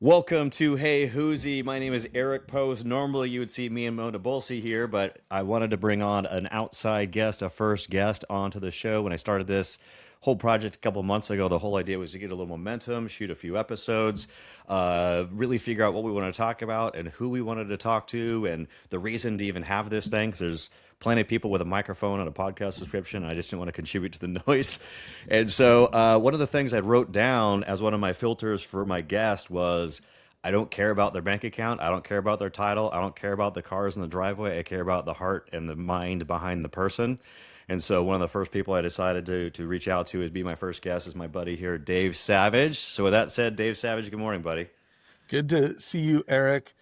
Welcome to Hey Huzi. My name is Eric Post. Normally you would see me and Mona Bolsey here, but I wanted to bring on an outside guest, a first guest onto the show. When I started this whole project a couple of months ago, the whole idea was to get a little momentum, shoot a few episodes, really figure out what we want to talk about and who we wanted to talk to and the reason to even have this thing, because there's plenty of people with a microphone and a podcast subscription. And I just didn't want to contribute to the noise. And so one of the things I wrote down as one of my filters for my guest was I don't care about their bank account. I don't care about their title. I don't care about the cars in the driveway. I care about the heart and the mind behind the person. And so one of the first people I decided to reach out to is be my first guest is my buddy here, Dave Savage. So with that said, Dave Savage, good morning, buddy. Good to see you, Eric.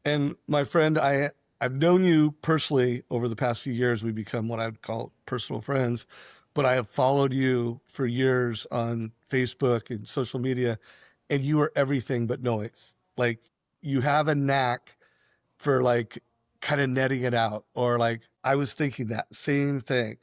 And my friend, I've known you personally over the past few years. We've become what I'd call personal friends, but I have followed you for years on Facebook and social media, and you are everything but noise. Like, you have a knack for like kind of netting it out, or like I was thinking that same thing.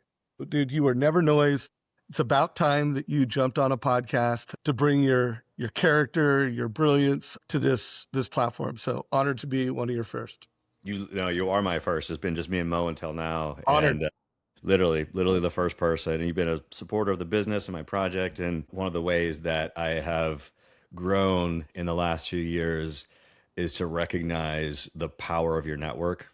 Dude, you are never noise. It's about time that you jumped on a podcast to bring your character, your brilliance to this platform. So honored to be one of your first. You know, you are my first. It's been just me and Mo until now. Honored. And literally the first person. And you've been a supporter of the business and my project. And one of the ways that I have grown in the last few years is to recognize the power of your network,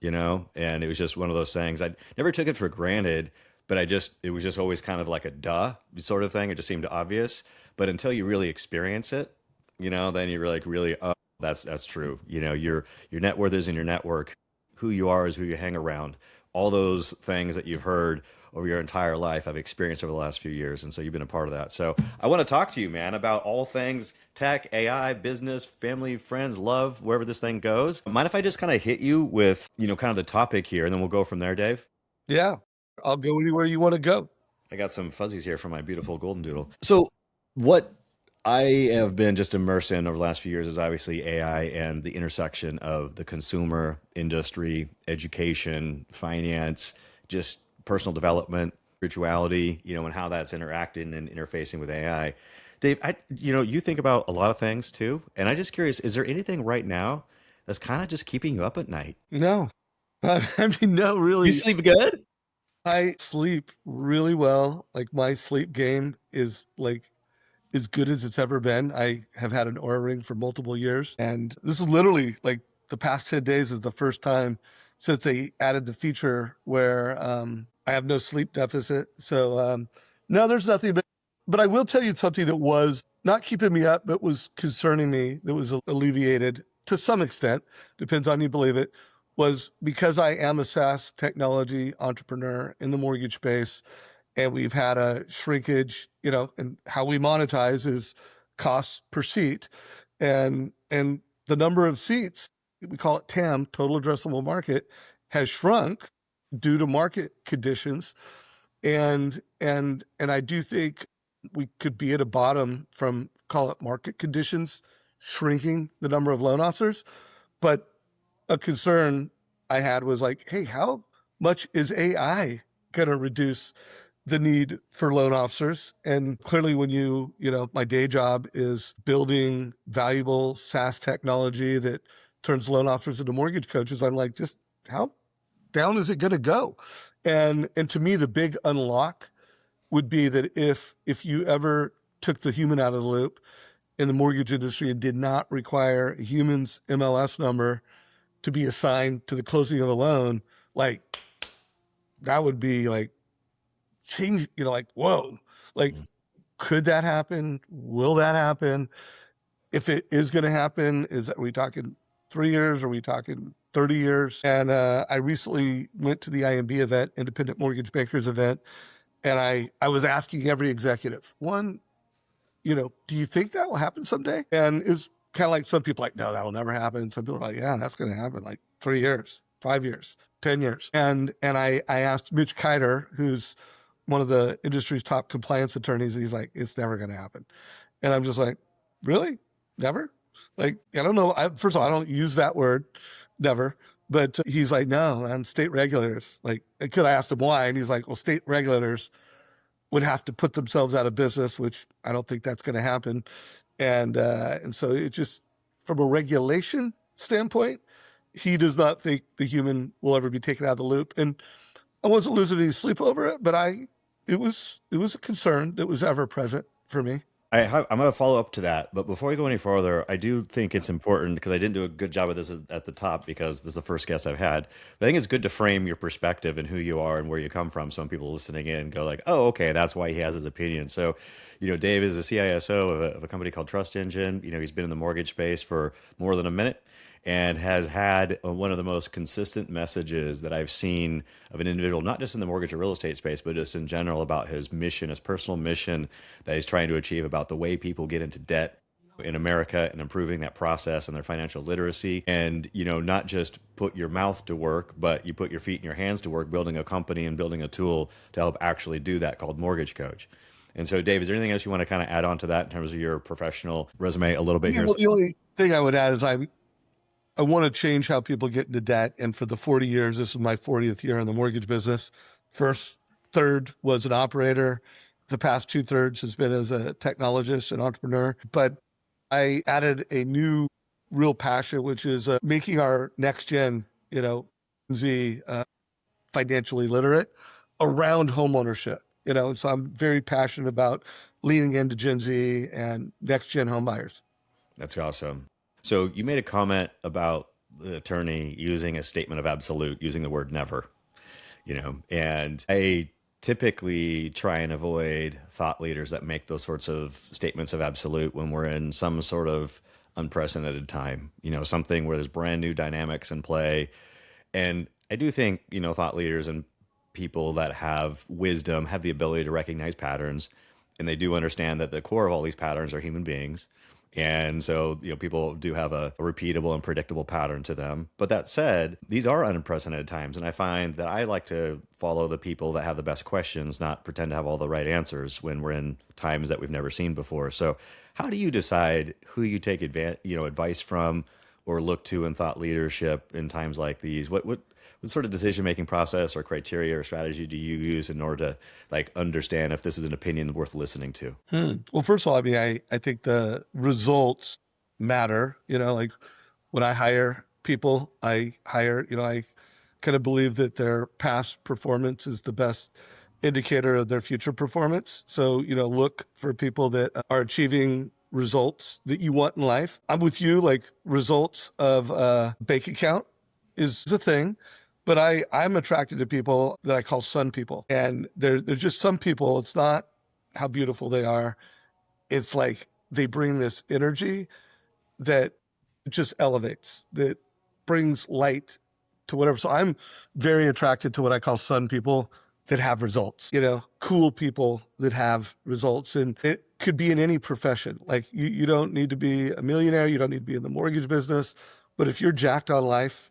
you know? And it was just one of those things. I never took it for granted, but it was just always kind of like a duh sort of thing. It just seemed obvious. But until you really experience it, you know, then you're like, really, oh, that's true. You know, your net worth is in your network. Who you are is who you hang around. All those things that you've heard over your entire life, I've experienced over the last few years. And so you've been a part of that. So I want to talk to you, man, about all things tech, AI, business, family, friends, love, wherever this thing goes. Mind if I just kind of hit you with, you know, kind of the topic here, and then we'll go from there, Dave? Yeah, I'll go anywhere you want to go. I got some fuzzies here from my beautiful golden doodle. So what I have been just immersed in over the last few years is obviously AI and the intersection of the consumer, industry, education, finance, just personal development, spirituality, you know, and how that's interacting and interfacing with AI. Dave, you think about a lot of things too. And I'm just curious, is there anything right now that's kind of just keeping you up at night? No, I mean, no, really. You sleep good? I sleep really well. Like, my sleep game is like as good as it's ever been. I have had an Aura ring for multiple years. And this is literally like the past 10 days is the first time since they added the feature where I have no sleep deficit. So no, there's nothing. But I will tell you something that was not keeping me up, but was concerning me, that was alleviated to some extent, depends on you believe it, was because I am a SaaS technology entrepreneur in the mortgage space. And we've had a shrinkage, you know, and how we monetize is costs per seat. And the number of seats, we call it TAM, total addressable market, has shrunk due to market conditions. And I do think we could be at a bottom from, call it market conditions, shrinking the number of loan officers. But a concern I had was like, hey, how much is AI going to reduce the need for loan officers? And clearly when you know, my day job is building valuable SaaS technology that turns loan officers into mortgage coaches. I'm like, just how down is it going to go? And to me, the big unlock would be that if you ever took the human out of the loop in the mortgage industry and did not require a human's MLS number to be assigned to the closing of a loan, like, that would be like, change, you know, like, whoa, like, could that happen? Will that happen? If it is going to happen, are we talking 3 years? Are we talking 30 years? And I recently went to the IMB event, Independent Mortgage Bankers event, and I was asking every executive, one, you know, do you think that will happen someday? And it's kind of like some people like, no, that will never happen. Some people are like, yeah, that's going to happen, like 3 years, 5 years, 10 years. And I asked Mitch Kiter, who's one of the industry's top compliance attorneys, he's like, it's never going to happen. And I'm just like, really? Never? Like, I don't know. First of all, I don't use that word, never. But he's like, no, and state regulators. Like, because I asked him why, and he's like, well, state regulators would have to put themselves out of business, which I don't think that's going to happen. And so it just, from a regulation standpoint, he does not think the human will ever be taken out of the loop. And I wasn't losing any sleep over it, but it was a concern that was ever present for me. I'm going to follow up to that, but before we go any further, I do think it's important because I didn't do a good job of this at the top because this is the first guest I've had. But I think it's good to frame your perspective and who you are and where you come from. Some people listening in go like, "Oh, okay, that's why he has his opinion." So, Dave is the CISO of a company called Trust Engine. He's been in the mortgage space for more than a minute and has had one of the most consistent messages that I've seen of an individual, not just in the mortgage or real estate space, but just in general about his mission, his personal mission that he's trying to achieve about the way people get into debt in America and improving that process and their financial literacy. And, not just put your mouth to work, but you put your feet and your hands to work, building a company and building a tool to help actually do that called Mortgage Coach. And so, Dave, is there anything else you want to kind of add on to that in terms of your professional resume a little bit here? Well, the only thing I would add is I want to change how people get into debt. And for the 40 years, this is my 40th year in the mortgage business. First third was an operator. The past 2/3 has been as a technologist and entrepreneur. But I added a new real passion, which is making our next gen, Z financially literate around homeownership. So I'm very passionate about leaning into Gen Z and next gen home buyers. That's awesome. So you made a comment about the attorney using a statement of absolute, using the word never, and I typically try and avoid thought leaders that make those sorts of statements of absolute when we're in some sort of unprecedented time, something where there's brand new dynamics in play. And I do think, thought leaders and people that have wisdom have the ability to recognize patterns, and they do understand that the core of all these patterns are human beings. And so, people do have a repeatable and predictable pattern to them. But that said, these are unprecedented times. And I find that I like to follow the people that have the best questions, not pretend to have all the right answers when we're in times that we've never seen before. So how do you decide who you take advice from or look to in thought leadership in times like these? What sort of decision-making process or criteria or strategy do you use in order to understand if this is an opinion worth listening to? Well, first of all, I think the results matter. When I hire people, I kind of believe that their past performance is the best indicator of their future performance. So, look for people that are achieving results that you want in life. I'm with you, results of a bank account is a thing. But I'm attracted to people that I call sun people. And they're just some people. It's not how beautiful they are. It's like they bring this energy that just elevates, that brings light to whatever. So I'm very attracted to what I call sun people that have results, cool people that have results. And it could be in any profession. You don't need to be a millionaire. You don't need to be in the mortgage business. But if you're jacked on life,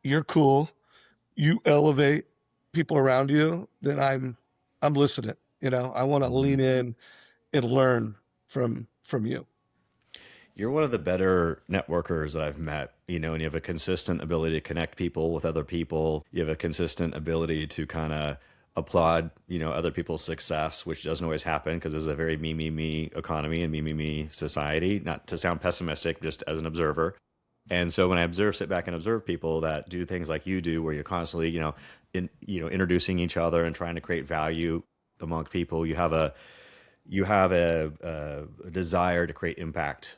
you're cool, you elevate people around you, then I'm listening. I want to lean in and learn from you. You're one of the better networkers that I've met, and you have a consistent ability to connect people with other people. You have a consistent ability to kind of applaud, other people's success, which doesn't always happen because there's a very me, me, me economy and me, me, me society. Not to sound pessimistic, just as an observer. And so when I sit back and observe people that do things like you do, where you're constantly, introducing each other and trying to create value among people, you have a desire to create impact,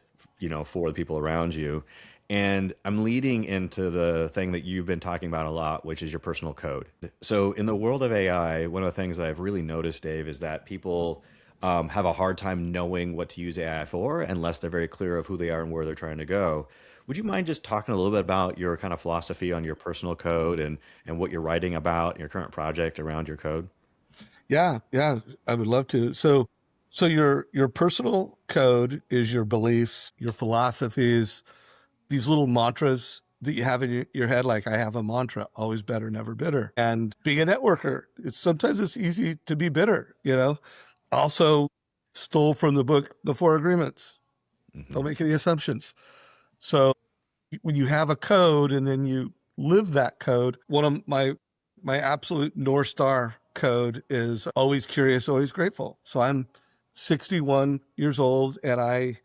for the people around you. And I'm leading into the thing that you've been talking about a lot, which is your personal code. So in the world of AI, one of the things that I've really noticed, Dave, is that people have a hard time knowing what to use AI for unless they're very clear of who they are and where they're trying to go. Would you mind just talking a little bit about your kind of philosophy on your personal code and what you're writing about in your current project around your code? Yeah, I would love to. So your personal code is your beliefs, your philosophies, these little mantras that you have in your head. Like I have a mantra, always better, never bitter. And being a networker, sometimes it's easy to be bitter, Also stole from the book, The Four Agreements. Mm-hmm. Don't make any assumptions. So when you have a code and then you live that code, one of my absolute North Star code is always curious, always grateful. So I'm 61 years old and I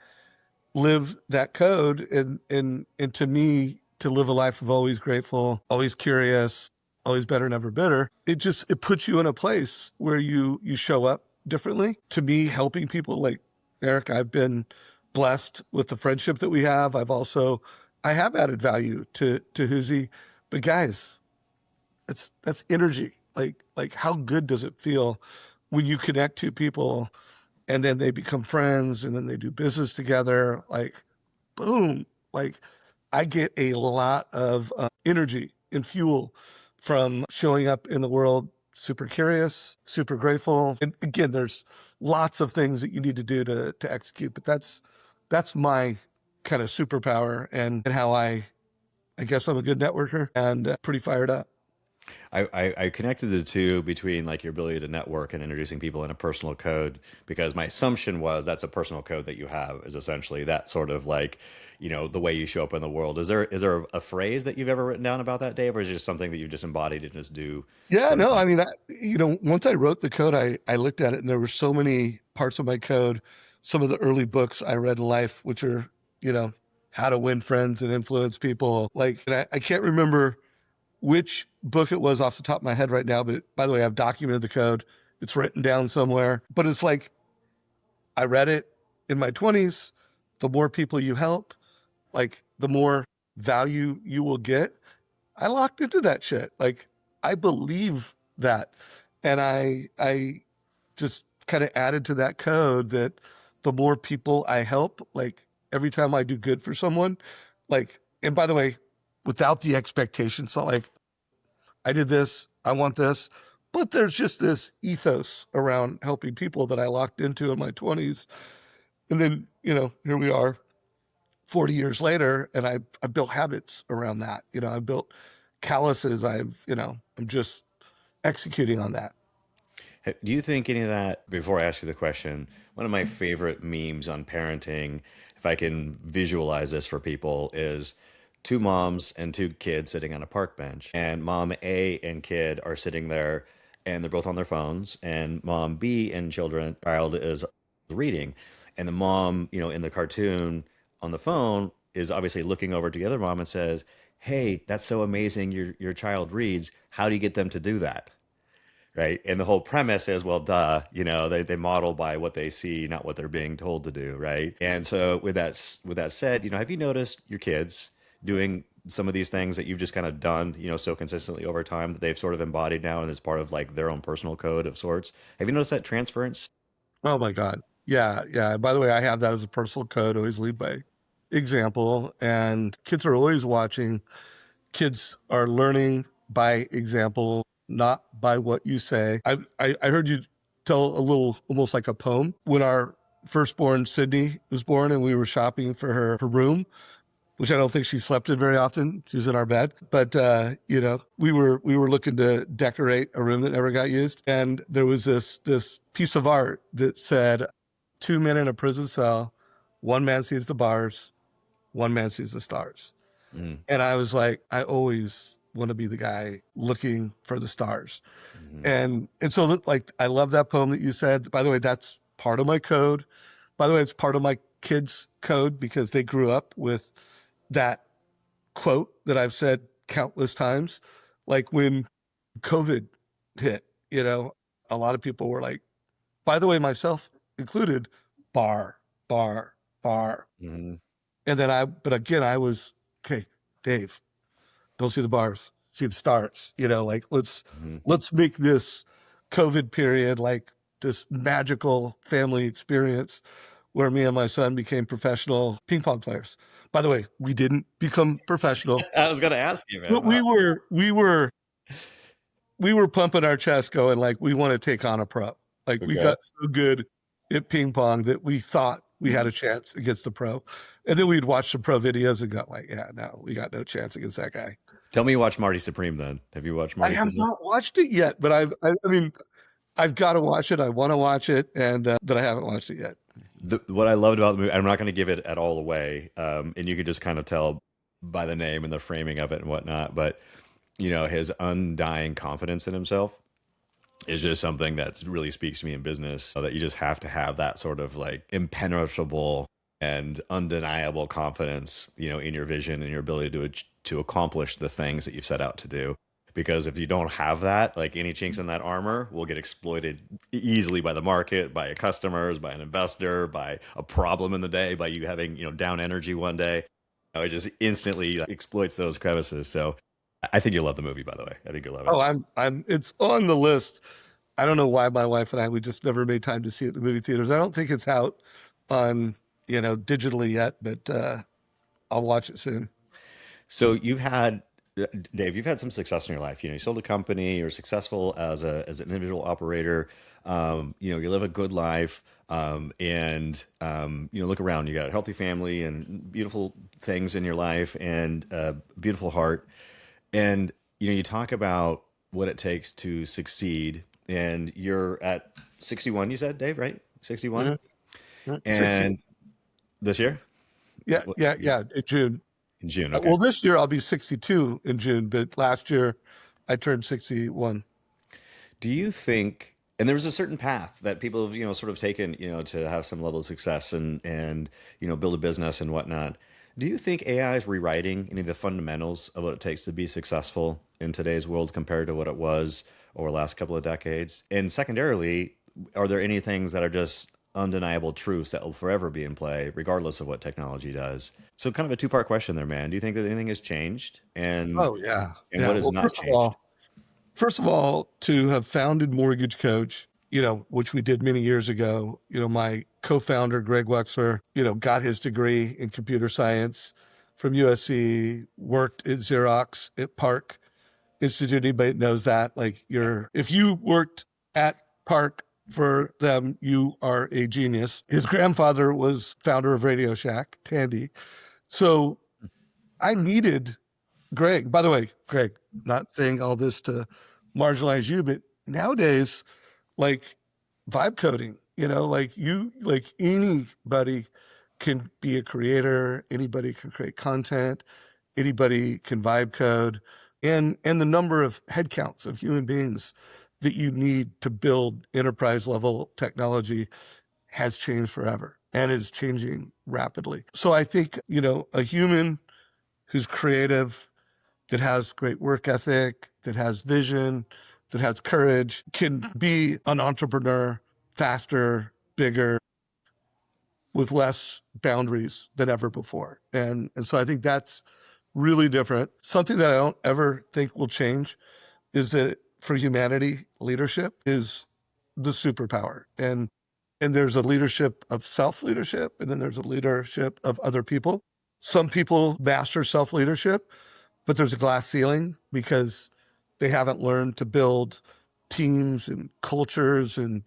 live that code. And to me, to live a life of always grateful, always curious, always better, never bitter, it puts you in a place where you show up differently. To me, helping people like Eric, I've been blessed with the friendship that we have. I have added value to Huzi, but guys, that's energy. Like how good does it feel when you connect to people and then they become friends and then they do business together? Like, boom. Like, I get a lot of energy and fuel from showing up in the world super curious, super grateful. And again, there's lots of things that you need to do to execute, but that's my kind of superpower and how I guess I'm a good networker and pretty fired up. I connected the two between like your ability to network and introducing people in a personal code because my assumption was that's a personal code that you have is essentially that sort of like, the way you show up in the world. Is there a phrase that you've ever written down about that, Dave, or is it just something that you just embodied and just do Yeah, sort of no, con- I mean, once I wrote the code, I looked at it and there were so many parts of my code, some of the early books I read in life, which are, you know, how to win friends and influence people. Like, and I can't remember which book it was off the top of my head right now, but by the way, I've documented the code. It's written down somewhere, but it's like, I read it in my 20s. The more people you help, like the more value you will get. I locked into that shit. Like I believe that. And I just kind of added to that code that the more people I help, like every time I do good for someone, like, and by the way, without the expectation, it's not like I did this, I want this, but there's just this ethos around helping people that I locked into in my 20s. And then, here we are 40 years later, and I built habits around that. I built calluses. I'm just executing on that. Do you think any of that, before I ask you the question, one of my favorite memes on parenting, if I can visualize this for people, is two moms and two kids sitting on a park bench. And mom A and kid are sitting there and they're both on their phones. And mom B and child is reading. And the mom, in the cartoon on the phone is obviously looking over to the other mom and says, "Hey, that's so amazing. Your child reads. How do you get them to do that?" Right. And the whole premise is, well, duh, they model by what they see, not what they're being told to do. Right. And so with that said, have you noticed your kids doing some of these things that you've just kind of done, so consistently over time that they've sort of embodied now and as part of like their own personal code of sorts? Have you noticed that transference? Oh my God. Yeah. Yeah. By the way, I have that as a personal code, always lead by example. And kids are always watching. Kids are learning by example, not by what you say. I heard you tell a little, almost like a poem when our firstborn Sydney was born and we were shopping for her room, which I don't think she slept in very often. She was in our bed, but we were looking to decorate a room that never got used, and there was this piece of art that said, two men in a prison cell, one man sees the bars, one man sees the stars." Mm, And I was like, I always want to be the guy looking for the stars. mhm. And so like I love that poem that you said. By the way, that's part of my code. By the way, it's part of my kids' code because they grew up with that quote that I've said countless times. Like when COVID hit, a lot of people were like, by the way, myself included, bar, bar, bar. Mhm. And then but again, I was, okay, Dave, don't see the bars, see the stars, like Mhm. let's make this COVID period like this magical family experience where me and my son became professional ping pong players. By the way, we didn't become professional, I was going to ask you, man. but Wow. we were pumping our chest going like we want to take on a pro. Like we Okay. got so good at ping pong that we thought we had a chance against the pro. And then we'd watch the pro videos and go like, yeah, no, we got no chance against that guy. Tell me you watch Marty Supreme then. Have you watched I Marty have Supreme? not watched it yet, but I mean, I've got to watch it. I want to watch it, and but I haven't watched it yet. What I loved about the movie, I'm not going to give it at all away, and you can just kind of tell by the name and the framing of it and whatnot. But his undying confidence in himself is just something that really speaks to me in business. So that you just have to have that sort of like impenetrable. and undeniable confidence, in your vision and your ability to accomplish the things that you've set out to do. Because if you don't have that, like any chinks in that armor will get exploited easily by the market, by your customers, by an investor, by a problem in the day, by you having, down energy one day. It just instantly exploits those crevices. So I think you'll love the movie, by the way. I think you'll love it. Oh, it's on the list. I don't know why my wife and I, we just never made time to see it at the movie theaters. I don't think it's out on, digitally yet, but I'll watch it soon. So Dave, you've had some success in your life. You sold a company, you're successful as an individual operator. You live a good life. Look around, you got a healthy family and beautiful things in your life and a beautiful heart. And, you talk about what it takes to succeed. And you're at 61, you said, Dave, right? 61? Mm-hmm. 60. And this year? Yeah, What- yeah, yeah. In June. In June, Well, okay. this year I'll be 62 in June, but last year I turned 61. Do you think, and there was a certain path that people have, sort of taken, to have some level of success and build a business and whatnot. Do you think AI is rewriting any of the fundamentals of what it takes to be successful in today's world compared to what it was over the last couple of decades? And secondarily, are there any things that are just undeniable truths that will forever be in play, regardless of what technology does? So, kind of a two-part question there, man. Do you think that anything has changed, and Oh yeah, what yeah. has Well, not changed? first of all, to have founded Mortgage Coach, which we did many years ago, my co-founder, Greg Wexler, got his degree in computer science from USC, worked at Xerox at Park Institute. Anybody knows that? Like if you worked at Park for them, you are a genius. His grandfather was founder of Radio Shack, Tandy. So I needed Greg. By the way, Greg, not saying all this to marginalize you, but nowadays, like vibe coding, like anybody can be a creator, anybody can create content, anybody can vibe code, and the number of headcounts of human beings that you need to build enterprise level technology has changed forever and is changing rapidly. So I think, a human who's creative, that has great work ethic, that has vision, that has courage, can be an entrepreneur faster, bigger, with less boundaries than ever before. And so I think that's really different. Something that I don't ever think will change is that for humanity, leadership is the superpower. And there's a leadership of self-leadership, and then there's a leadership of other people. Some people master self-leadership, but there's a glass ceiling because they haven't learned to build teams and cultures and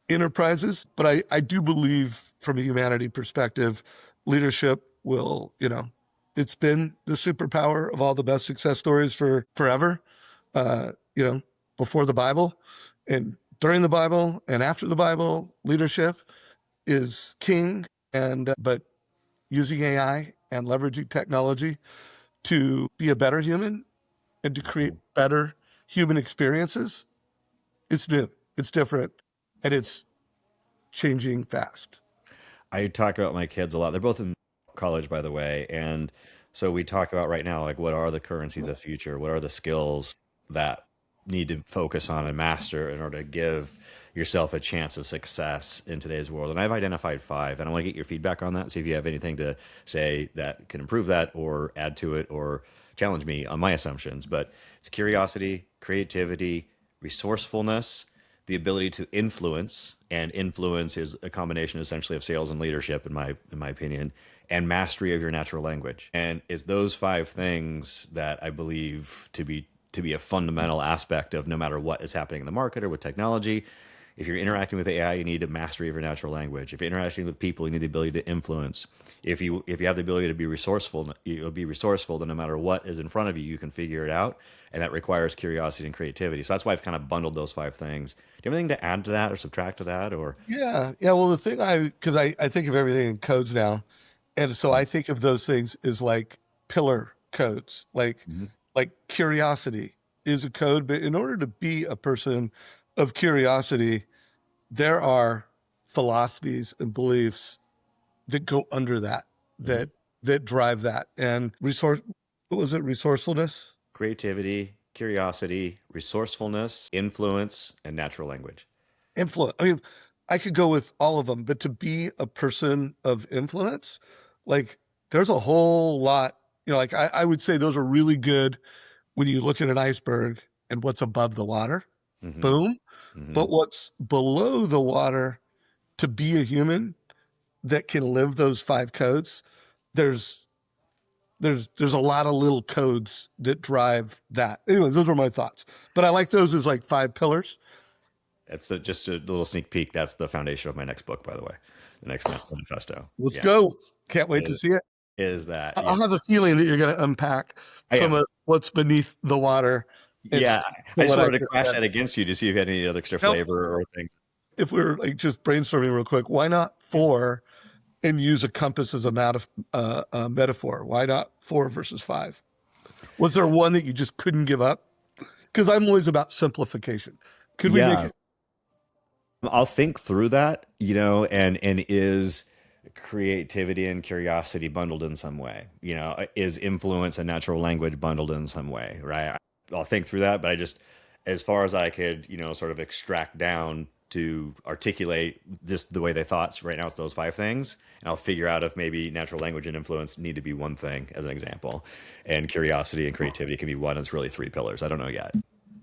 enterprises. But I do believe from a humanity perspective, leadership will, it's been the superpower of all the best success stories for forever, uh, you know, before the Bible and during the Bible and after the Bible, leadership is king. But using AI and leveraging technology to be a better human and to create better human experiences, it's new, it's different, and it's changing fast. I talk about my kids a lot. They're both in college, by the way. And so we talk about right now, like, what are the currencies of the future? What are the skills that need to focus on and master in order to give yourself a chance of success in today's world? And I've identified five, and I want to get your feedback on that. See if you have anything to say that can improve that or add to it or challenge me on my assumptions. But it's curiosity, creativity, resourcefulness, the ability to influence, and influence is a combination essentially of sales and leadership, in my opinion, and mastery of your natural language. And it's those five things that I believe to be a fundamental aspect of no matter what is happening in the market or with technology. If you're interacting with AI, you need a mastery of your natural language. If you're interacting with people, you need the ability to influence. If you have the ability to be resourceful, you'll be resourceful. Then no matter what is in front of you, you can figure it out, and that requires curiosity and creativity. So that's why I've kind of bundled those five things. Do you have anything to add to that or subtract to that? Or Yeah, yeah. Well, the thing because I think of everything in codes now, and so I think of those things as like pillar codes, Mhm. like curiosity is a code. But in order to be a person of curiosity, there are philosophies and beliefs that go under that, Mhm. that drive that. And what was it? Resourcefulness, Creativity, curiosity, resourcefulness, influence, and natural language. influence. I mean, I could go with all of them, but to be a person of influence, like there's a whole lot, like I would say those are really good when you look at an iceberg and what's above the water, Hmm. boom. Hmm. But what's below the water, to be a human that can live those five codes, there's there's a lot of little codes that drive that. Anyways, those are my thoughts. But I like those as like five pillars. That's just a little sneak peek. That's the foundation of my next book, by the way, the next manifesto. Let's Yeah, go. Can't wait to is, see it. is that yeah? I'll have a feeling that you're going to unpack I some am. of what's beneath the water and Yeah, to I just what I wanted to just crash said. that against you to see if you had any other extra Now, flavor or things. if we're like just brainstorming real quick, why not four and use a compass as a metaphor? Why not four versus five? Was there one that you just couldn't give up? Because I'm always about simplification. Could we make Yeah, it? I'll think through that, and is creativity and curiosity bundled in some way? Is influence and natural language bundled in some way, right? I'll think through that, but I just, as far as I could, sort of extract down to articulate just the way they thoughts right now, it's those five things. And I'll figure out if maybe natural language and influence need to be one thing as an example. And curiosity and creativity can be one. It's really three pillars. I don't know yet,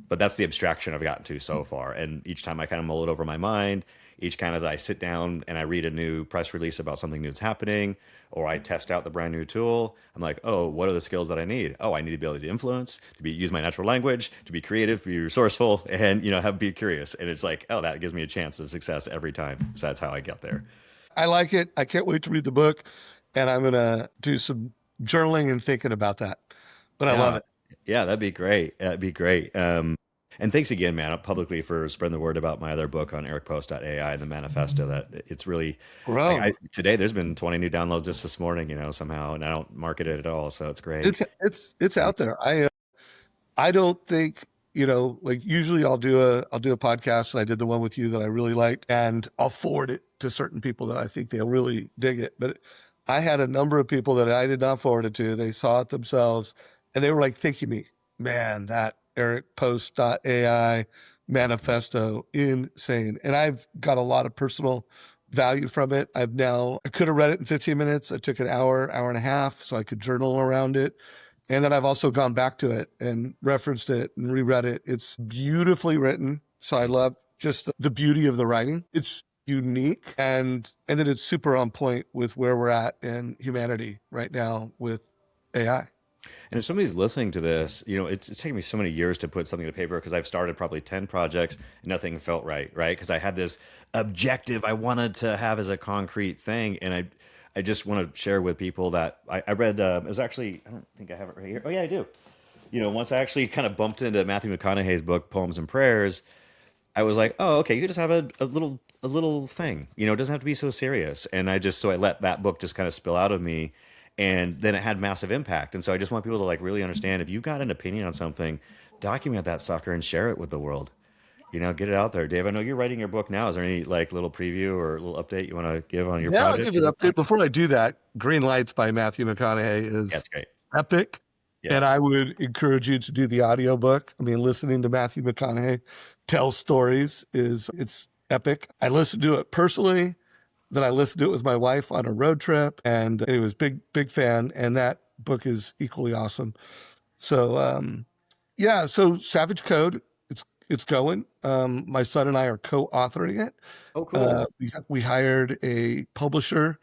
but that's the abstraction I've gotten to so far. And each time I kind of mull it over my mind, each kind of I sit down and I read a new press release about something new that's happening, or I test out the brand new tool. I'm like, oh, what are the skills that I need? Oh, I need to be able to influence, use my natural language, to be creative, to be resourceful, and be curious. And it's like, oh, that gives me a chance of success every time. So that's how I get there. I like it. I can't wait to read the book, and I'm gonna do some journaling and thinking about that. But I love Yeah, it. yeah, that'd be great. That'd be great. And thanks again, man, publicly for spreading the word about my other book on ericpost.ai and the manifesto. That it's really, Bro, today there's been 20 new downloads just this morning, somehow, and I don't market it at all, so it's great. it's out there. I don't think, like usually I'll do a podcast, and I did the one with you that I really liked, and I'll forward it to certain people that I think they'll really dig it. But I had a number of people that I did not forward it to. They saw it themselves, and they were like thanking me, man, that ericpost.ai manifesto, insane. And I've got a lot of personal value from it. I could have read it in 15 minutes. I took an hour and a half so I could journal around it. And then I've also gone back to it and referenced it and reread it. It's beautifully written. So I love just the beauty of the writing. It's unique, and then it's super on point with where we're at in humanity right now with AI. And if somebody's listening to this, it's taken me so many years to put something to paper because I've started probably 10 projects and nothing felt right, right? Because I had this objective I wanted to have as a concrete thing. And I just want to share with people that I read, it was actually, I don't think I have it right here. Oh, yeah, I do. Once I actually kind of bumped into Matthew McConaughey's book, Poems and Prayers, I was like, oh, okay, you could just have a little thing. It doesn't have to be so serious. And I let that book just kind of spill out of me, and then it had massive impact. And so I just want people to like really understand, if you've got an opinion on something, document that sucker and share it with the world. Get it out there. Dave, I know you're writing your book now. Is there any like little preview or little update you want to give on your Yeah, I'll give project you you're an working on? update. Before I do that, Green Lights by Matthew McConaughey Yeah, is it's great. epic. Yeah. And I would encourage you to do the audiobook. I mean, listening to Matthew McConaughey tell stories it's epic. I listened to it personally. Then I listened to it with my wife on a road trip, and it was big fan. And that book is equally awesome. So yeah, so Savage Code, it's going. My son and I are co-authoring it. Oh, cool. We hired a publisher,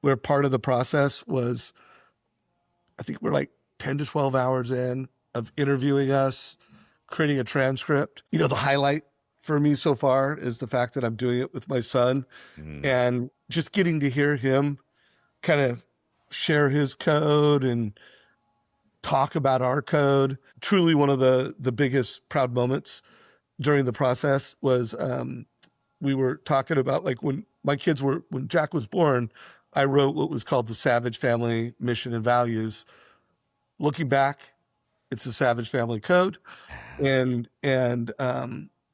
where part of the process was, I think we're like 10 to 12 hours in of interviewing us, creating a transcript. The highlight for me so far is the fact that I'm doing it with my son, Mhm. and just getting to hear him kind of share his code and talk about our code. Truly one of the biggest proud moments during the process was, we were talking about, like, when Jack was born, I wrote what was called the Savage Family Mission and Values. Looking back, it's the Savage Family Code, and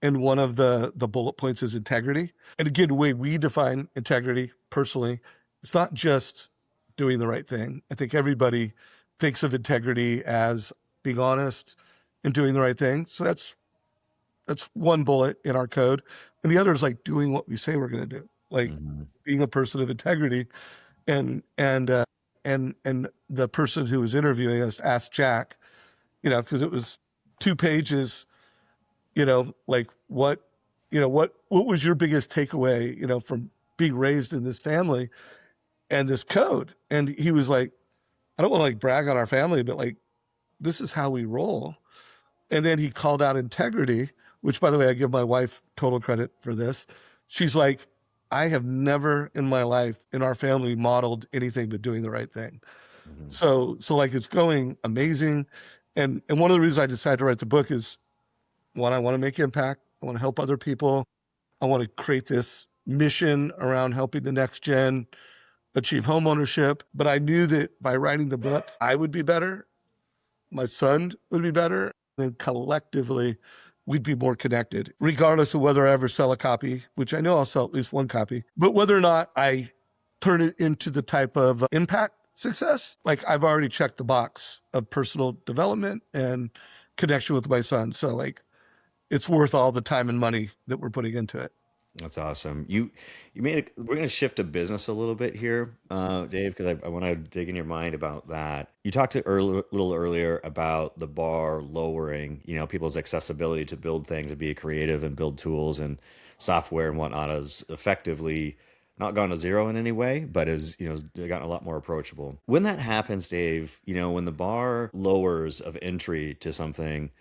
one of the bullet points is integrity. And again, the way we define integrity personally it's not just doing the right thing. I think everybody thinks of integrity as being honest and doing the right thing. So that's one bullet in our code. And the other is like doing what we say we're going to do, like Hmm. being a person of integrity. And the person who was interviewing us asked Jack, because it was 2 pages, like what was your biggest takeaway, from being raised in this family and this code? And he was like, I don't want to like brag on our family, but like this is how we roll. And then he called out integrity, which, by the way, I give my wife total credit for this. She's like, I have never in my life in our family modeled anything but doing the right thing. Hmm. So like it's going amazing. And one of the reasons I decided to write the book is one, I want to make impact. I want to help other people. I want to create this mission around helping the next gen achieve home ownership. But I knew that by writing the book, I would be better, my son would be better, and collectively we'd be more connected, regardless of whether I ever sell a copy, which I know I'll sell at least one copy, but whether or not I turn it into the type of impact success, like I've already checked the box of personal development and connection with my son. So like it's worth all the time and money that we're putting into it. That's awesome. You made it. We're going to shift to business a little bit here, Dave, because I want to dig in your mind about that. You talked a little earlier about the bar lowering, people's accessibility to build things and be creative and build tools and software and whatnot has effectively not gone to zero in any way, but has, gotten a lot more approachable. When that happens, Dave, when the bar lowers of entry to something,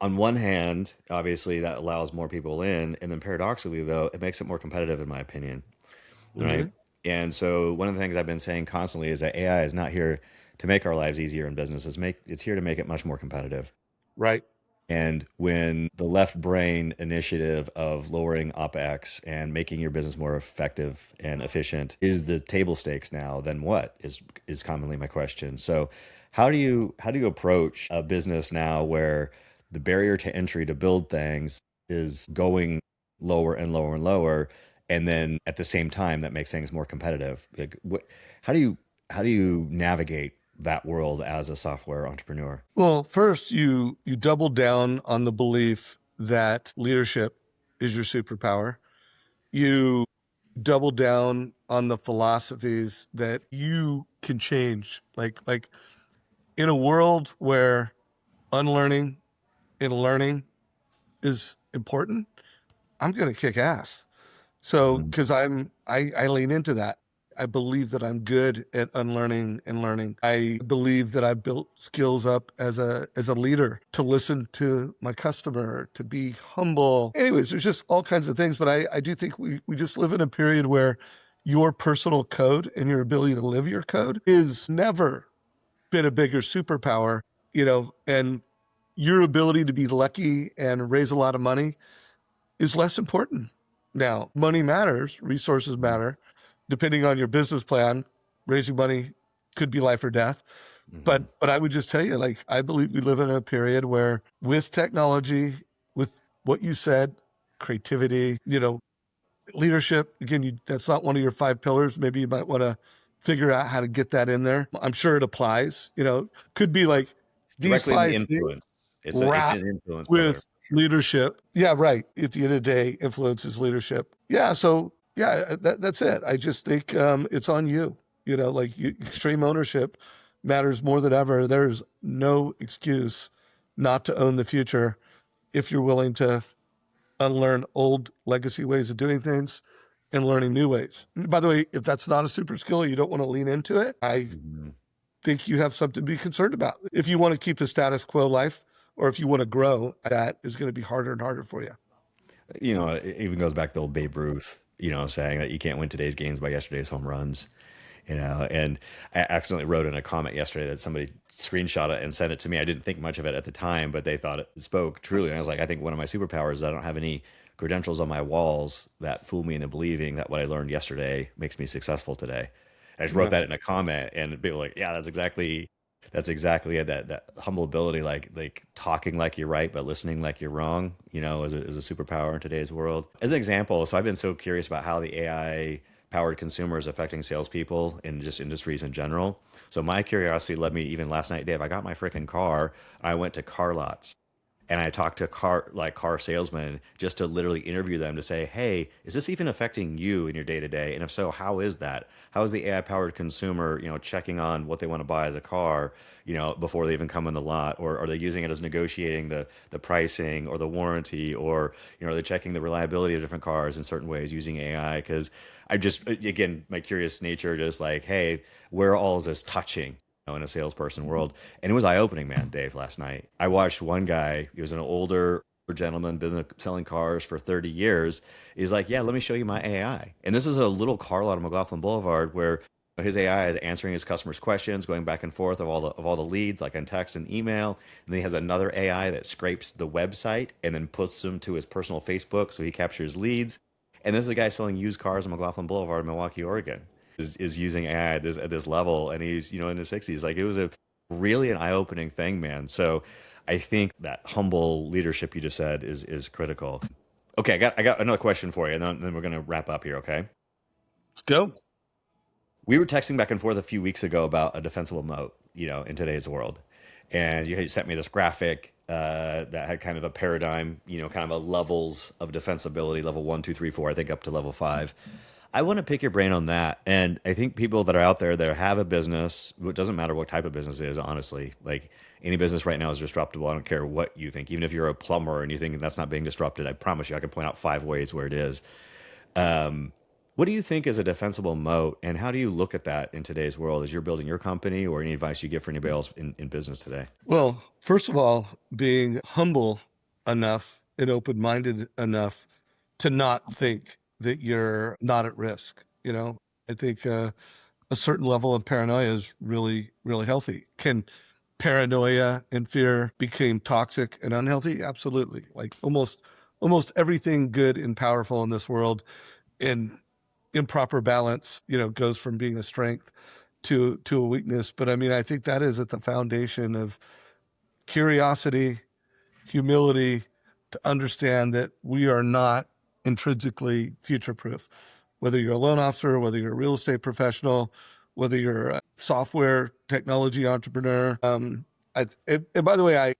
on one hand, obviously that allows more people in, and then paradoxically, though, it makes it more competitive, in my opinion, right? Mm-hmm. And so, one of the things I've been saying constantly is that AI is not here to make our lives easier in business. It's here to make it much more competitive. Right. And when the left brain initiative of lowering OpEx and making your business more effective and efficient is the table stakes now, then what is commonly my question. So how do you approach a business now where the barrier to entry to build things is going lower and lower and lower, and then at the same time that makes things more competitive? Like how do you how do you navigate that world as a software entrepreneur? Well, first you double down on the belief that leadership is your superpower. You double down on the philosophies that you can change. Like in a world where unlearning and learning is important, I'm going to kick ass. So, Mhm. because I lean into that. I believe that I'm good at unlearning and learning. I believe that I've built skills up as a leader to listen to my customer, to be humble. Anyways, there's just all kinds of things. But I do think we just live in a period where your personal code and your ability to live your code is never been a bigger superpower, and your ability to be lucky and raise a lot of money is less important. Now, money matters, resources matter. Depending on your business plan, raising money could be life or death. Mhm. But I would just tell you, like, I believe we live in a period where with technology, with what you said, creativity, leadership, again, that's not one of your 5 pillars. Maybe you might want to figure out how to get that in there. I'm sure it applies, could be like these Directly in the 5 things influence. It's wrap an influence pillar. with leadership. Yeah, right. At the end of the day, influence is leadership. Yeah, so yeah, that's it. I just think it's on you. Like extreme ownership matters more than ever. There's no excuse not to own the future if you're willing to unlearn old legacy ways of doing things and learning new ways. By the way, if that's not a super skill, you don't want to lean into it, I Mhm. think you have something to be concerned about. If you want to keep a status quo life, or if you want to grow, that is going to be harder and harder for you. It even goes back to old Babe Ruth, saying that you can't win today's games by yesterday's home runs. And I accidentally wrote in a comment yesterday that somebody screenshot it and sent it to me. I didn't think much of it at the time, but they thought it spoke truly. And I was like, I think one of my superpowers is I don't have any credentials on my walls that fool me into believing that what I learned yesterday makes me successful today. I just wrote Yeah. that in a comment, and people were like, yeah, that's exactly it. That humble ability, like talking like you're right but listening like you're wrong, is a superpower in today's world. As an example, so I've been so curious about how the AI powered consumers affecting salespeople in just industries in general. So my curiosity led me even last night, Dave. I got my freaking car. I went to car lots and I talked to car salesmen just to literally interview them to say, hey, is this even affecting you in your day to day? And if so, how is that? How is the AI powered consumer, checking on what they want to buy as a car, before they even come in the lot, or are they using it as negotiating the pricing or the warranty, or are they checking the reliability of different cars in certain ways using AI? Because I just, again, my curious nature, just like, hey, where all is this touching? In a salesperson world. And it was eye opening, man, Dave, last night. I watched one guy, he was an older gentleman, been selling cars for 30 years. He's like, yeah, let me show you my AI. And this is a little car lot on McLaughlin Boulevard where his AI is answering his customers' questions, going back and forth of all the leads, like on text and email. And then he has another AI that scrapes the website and then puts them to his personal Facebook so he captures leads. And this is a guy selling used cars on McLaughlin Boulevard in Milwaukee, Oregon. Is using AI at this level, and he's in his 60s. Like, it was a really an eye-opening thing, man. So I think that humble leadership you just said is critical. Okay, I got another question for you, and then we're gonna wrap up here. Okay, Let's go. we were texting back and forth a few weeks ago about a defensible moat, in today's world, and you had sent me this graphic that had kind of a paradigm, kind of a levels of defensibility, level 1, 2, 3, 4, I think up to level 5. I want to pick your brain on that. And I think people that are out there that have a business, it doesn't matter what type of business it is, honestly. Like, any business right now is disruptible. I don't care what you think. Even if you're a plumber and you think that's not being disrupted, I promise you, I can point out 5 ways where it is. What do you think is a defensible moat, and how do you look at that in today's world as you're building your company, or any advice you give for anybody else in business today? Well, first of all, being humble enough and open-minded enough to not think that you're not at risk. I think a certain level of paranoia is really, really healthy. Can paranoia and fear become toxic and unhealthy? Absolutely. Like almost everything good and powerful in this world in improper balance, goes from being a strength to a weakness. But I mean, I think that is at the foundation of curiosity, humility, to understand that we are not intrinsically future proof. Whether you're a loan officer, whether you're a real estate professional, whether you're a software technology entrepreneur. And by the way, I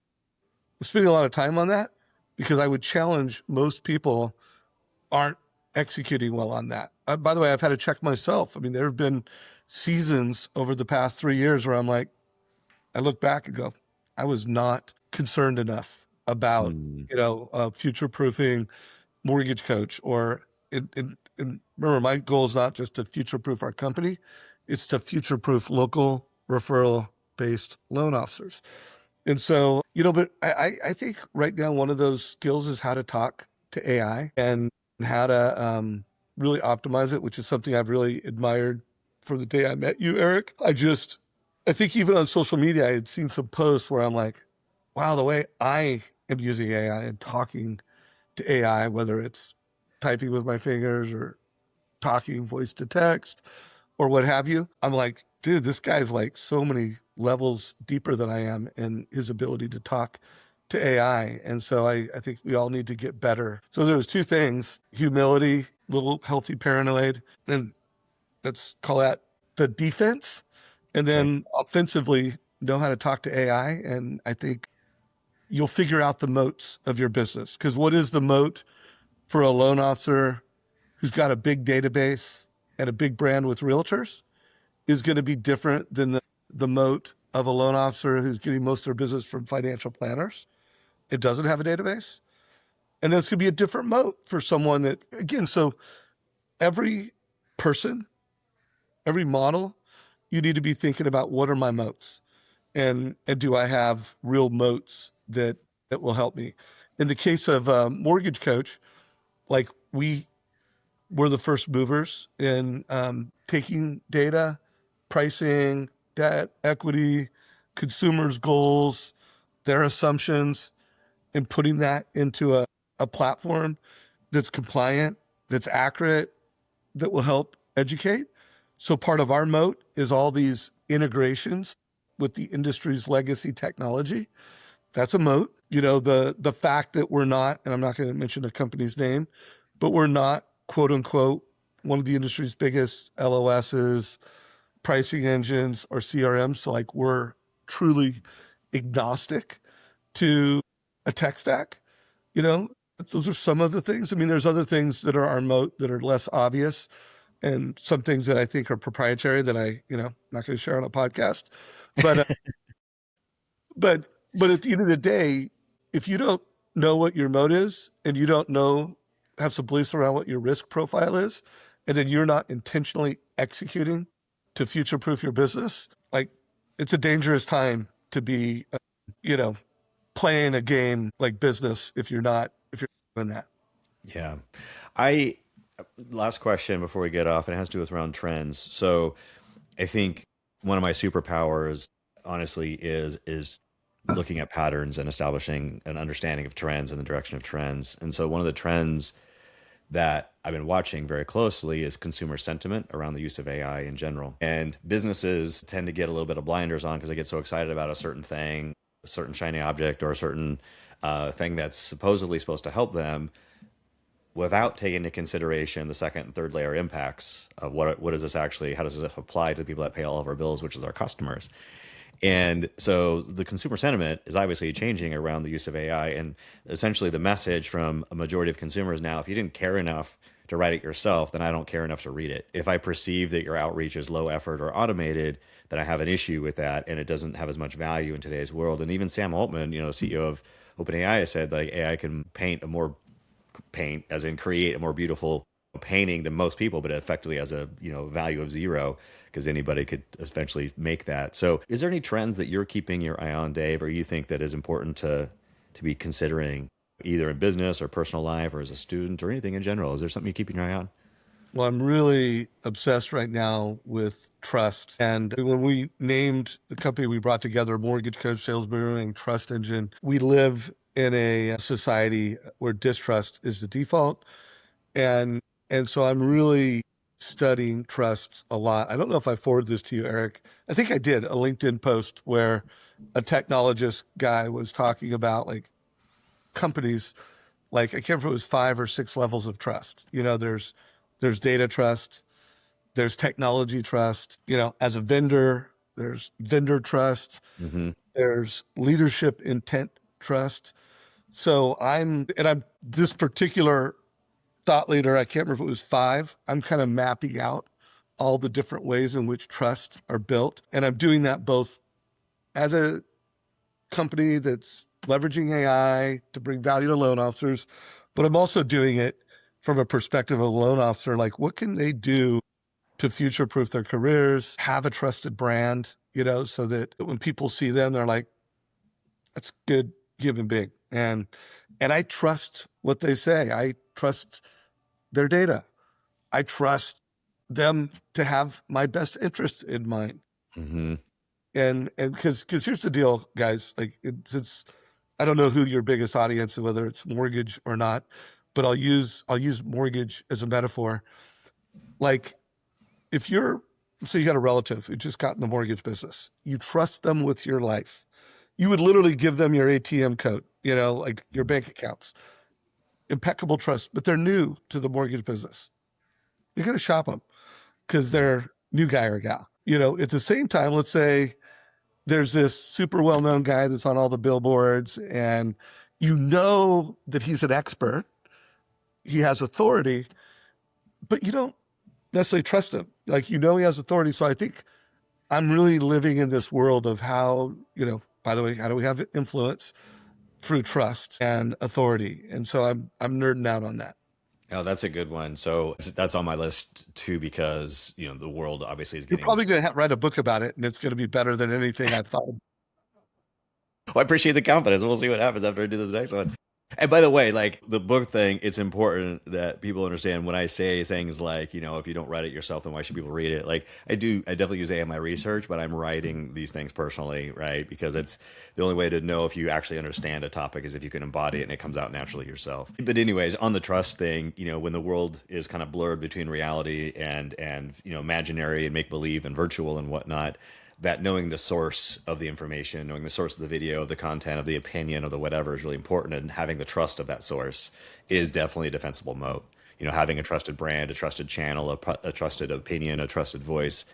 was spending a lot of time on that because I would challenge most people aren't executing well on that. By the way, I've had to check myself. I mean, there have been seasons over the past 3 years where I'm like, I look back and go, I was not concerned enough about, Hmm. future proofing mortgage coach, or and remember, my goal is not just to future proof our company, it's to future proof local referral based loan officers. And so, but I think right now, one of those skills is how to talk to AI and how to really optimize it, which is something I've really admired from the day I met you, Eric. I think even on social media, I had seen some posts where I'm like, wow, the way I am using AI and talking to AI, whether it's typing with my fingers or talking voice to text or what have you, I'm like, dude, this guy's like so many levels deeper than I am in his ability to talk to AI. And so I think we all need to get better. So there's 2 things: humility, little healthy paranoid, and let's call that the defense. And Okay. then offensively, know how to talk to AI. And I think you'll figure out the moats of your business. Because what is the moat for a loan officer who's got a big database and a big brand with realtors is going to be different than the moat of a loan officer who's getting most of their business from financial planners. It doesn't have a database. And then it's going to be a different moat for someone that, again, so every person, every model, you need to be thinking about, what are my moats? And do I have real moats that will help me? In the case of Mortgage Coach, like, we were the first movers in taking data, pricing, debt, equity, consumers' goals, their assumptions, and putting that into a platform that's compliant, that's accurate, that will help educate. So part of our moat is all these integrations with the industry's legacy technology. That's a moat. The fact that we're not, and I'm not going to mention a company's name, but we're not, quote unquote, one of the industry's biggest LOSs, pricing engines, or CRMs. So like we're truly agnostic to a tech stack. You know, those are some of the things. I mean, there's other things that are our moat that are less obvious, and some things that I think are proprietary that I'm not going to share on a podcast. But but at the end of the day, if you don't know what your moat is and you don't have some beliefs around what your risk profile is, and then you're not intentionally executing to future proof your business, like it's a dangerous time to be, playing a game like business if you're doing that. Yeah. I Last question before we get off, and it has to do with around trends. So I think one of my superpowers, honestly, is looking at patterns and establishing an understanding of trends and the direction of trends. And so one of the trends that I've been watching very closely is consumer sentiment around the use of AI in general. And businesses tend to get a little bit of blinders on because they get so excited about a certain thing, a certain shiny object, or a certain thing that's supposedly supposed to help them, without taking into consideration the second and third layer impacts of what is this actually, how does this apply to the people that pay all of our bills, which is our customers. And so the consumer sentiment is obviously changing around the use of AI. And essentially the message from a majority of consumers now, if you didn't care enough to write it yourself, then I don't care enough to read it. If I perceive that your outreach is low effort or automated, then I have an issue with that, and it doesn't have as much value in today's world. And even Sam Altman, CEO of OpenAI, has said like AI can paint as in create a more beautiful painting than most people, but effectively has a value of zero because anybody could eventually make that. So is there any trends that you're keeping your eye on, Dave, or you think that is important to be considering either in business or personal life or as a student or anything in general? Is there something you're keeping your eye on? Well, I'm really obsessed right now with trust. And when we named the company we brought together, Mortgage Coach Sales Bureau and Trust Engine, we live in a society where distrust is the default. And so I'm really studying trust a lot. I don't know if I forwarded this to you, Eric. I think I did, a LinkedIn post where a technologist guy was talking about like companies, like I can't remember if it was 5 or 6 levels of trust. There's data trust, there's technology trust, as a vendor, there's vendor trust, Hmm. there's leadership intent trust. So I'm this particular thought leader, I can't remember if it was 5. I'm kind of mapping out all the different ways in which trusts are built. And I'm doing that both as a company that's leveraging AI to bring value to loan officers, but I'm also doing it from a perspective of a loan officer. Like, what can they do to future proof their careers, have a trusted brand, so that when people see them, they're like, that's good human being. And I trust what they say. I trust their data. I trust them to have my best interests in mind. Hmm. And because here's the deal, guys. Like it's I don't know who your biggest audience is, whether it's mortgage or not, but I'll use mortgage as a metaphor. Like if so you got a relative who just got in the mortgage business, you trust them with your life. You would literally give them your ATM code, like your bank accounts, impeccable trust, but they're new to the mortgage business. You're going to shop them because they're new guy or gal. At the same time, let's say there's this super well-known guy that's on all the billboards and that he's an expert, he has authority, but you don't necessarily trust him. Like, he has authority. So I think I'm really living in this world of how, by the way, how do we have influence through trust and authority? And so I'm nerding out on that. Oh, that's a good one. So that's on my list too, because the world obviously is You're getting. probably going to write a book about it, and it's going to be better than anything I've thought. Well, I appreciate the confidence. We'll see what happens after I do this next one. And by the way, like the book thing, it's important that people understand when I say things like, if you don't write it yourself, then why should people read it? Like I definitely use AI in my research, but I'm writing these things personally, right? Because it's the only way to know if you actually understand a topic is if you can embody it and it comes out naturally yourself. But anyways, on the trust thing, when the world is kind of blurred between reality and imaginary and make believe and virtual and whatnot, that knowing the source of the information, knowing the source of the video, of the content, of the opinion, of the whatever is really important. And having the trust of that source is definitely a defensible moat. having a trusted brand, a trusted channel, a trusted opinion, a trusted voice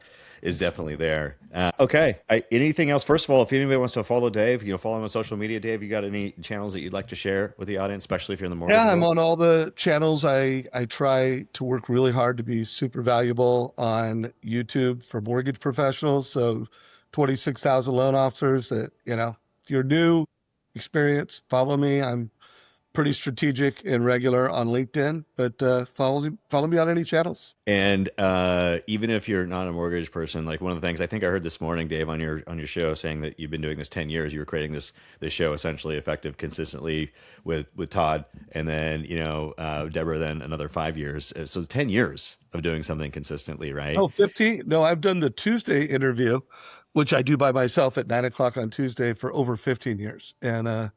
is definitely there. Okay. Anything else? First of all, if anybody wants to follow Dave, follow him on social media. Dave, you got any channels that you'd like to share with the audience, especially if you're in the mortgage Yeah, I'm world? on all the channels. I try to work really hard to be super valuable on YouTube for mortgage professionals. So 26,000 loan officers that, if you're new, experienced, follow me. I'm pretty strategic and regular on LinkedIn, but follow me on any channels. And even if you're not a mortgage person, like one of the things I think I heard this morning, Dave, on your show, saying that you've been doing this 10 years, you were creating this show essentially effective consistently with Todd, and then Deborah, then another 5 years. So 10 years of doing something consistently, right? Oh, 15? No, I've done the Tuesday interview, which I do by myself at 9 o'clock on Tuesday for over 15 years. And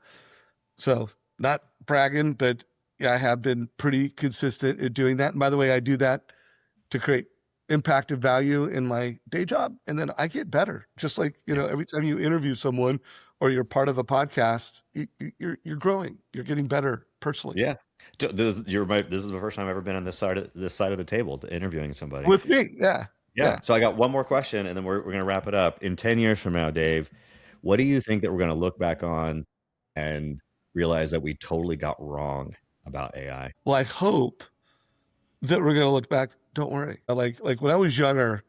so not bragging, but yeah, I have been pretty consistent at doing that. And by the way, I do that to create impact and value in my day job. And then I get better. Just like, every time you interview someone or you're part of a podcast, you're growing, you're getting better personally. Yeah. This is the first time I've ever been on this side of the table interviewing somebody. With me. Yeah. Yeah. So I got one more question, and then we're going to wrap it up. In 10 years from now, Dave, what do you think that we're going to look back on and realize that we totally got wrong about AI? Well, I hope that we're going to look back. Don't worry. Like when I was younger,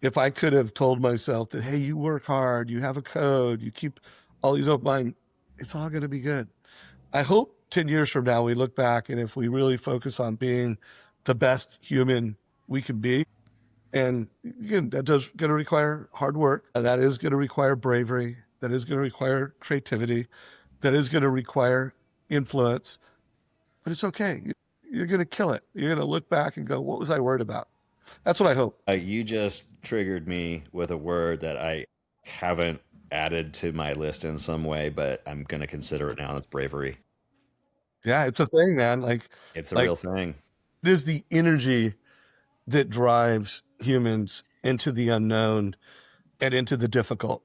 if I could have told myself that, hey, you work hard, you have a code, you keep all these open mind, it's all going to be good. I hope 10 years from now, we look back, and if we really focus on being the best human we can be, and again, that does going to require hard work. And that is going to require bravery. That is going to require creativity. That is going to require influence. But it's okay. You're going to kill it. You're going to look back and go, what was I worried about? That's what I hope. You just triggered me with a word that I haven't added to my list in some way, but I'm going to consider it now. It's bravery. Yeah, it's a thing, man. It's a Like real thing. it is the energy that drives humans into the unknown and into the difficult.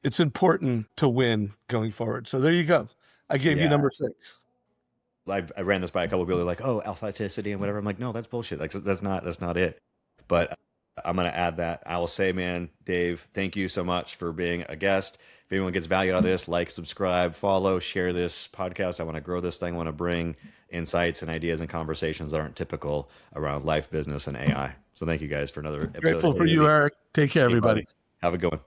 It's important to win going forward. So there you go. I gave you Yeah. number 6. I ran this by a couple of people. They're like, "Oh, authenticity and whatever." I'm like, "No, that's bullshit. Like, that's not it." But I'm gonna add that. I will say, man, Dave, thank you so much for being a guest. If anyone gets value out of this, like, subscribe, follow, share this podcast. I want to grow this thing. I want to bring insights and ideas and conversations that aren't typical around life, business, and AI. So thank you guys for another episode. Grateful for you, Eric. Take care, Hey, buddy. everybody. Have a good one.